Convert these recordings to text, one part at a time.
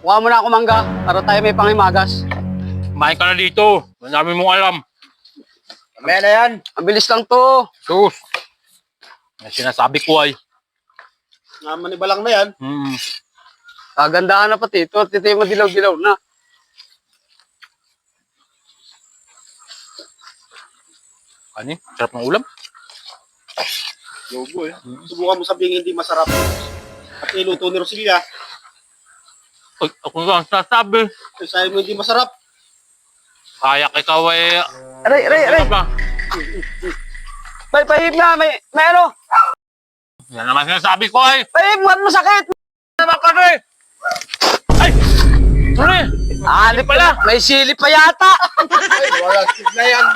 kuha mo na ako mangga para tayo may pangimagas. Kumain ka na dito. Marami mong alam. Mamaya na yan. Ang bilis lang to. Sus. Yung sinasabi ko ay. Naman iba lang na yan. Kagandahan na pati. Ito yung madilaw-dilaw na. Ano? Sarap ng ulam. Lobo eh. Subukan mo sabihin hindi masarap. At niluto ni Rosilia. Ay, ako nga ang sasabi. Ay, sabi mo hindi masarap. Kaya ikaw ay... Aray. Pahip nga. May ano? Yan naman sinasabi ko ay. Pahip, ba't masakit? Naman ka rin. Ay! Sorry. Di pala. May sili pa yata. Ay, wala. Na yan.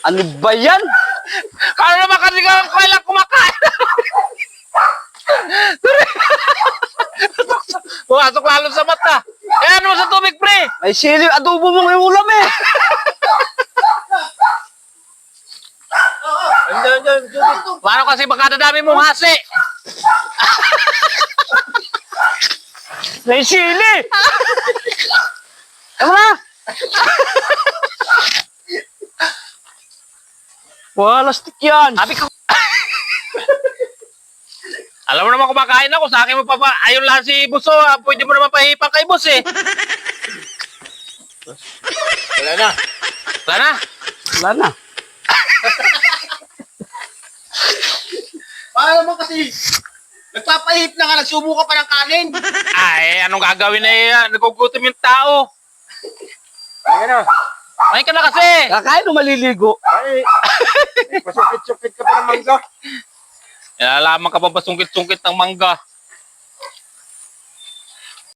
Ano ba yan? Kaya naman kasi kailang kumakain. Pumasok lalo sa mata. Eh, ano sa tubig, pre? May sili. Adobo mo yung ulam eh. Andiyan, Judith. Paano kasi baka dadami mong hasi? May sili. Ano na? Walastik yan. Sabi ko. Alam mo naman kumakain ako. Sa akin mo pa ayun lang si Buso. Pwede mo naman pahipan kay Bus eh. Wala na. Wala na. Wala na. Paano naman kasi? Nagpapahip na ka, nagsubo ka pa ng kanin. Ay, anong gagawin na nagugutom yung tao? Kaya na. Kumain ka na kasi. Kakain o maliligo? Ay, pasukit-sukit ka pa ng mangga. Nalalaman ka pa ba sungkit-sungkit ng mangga?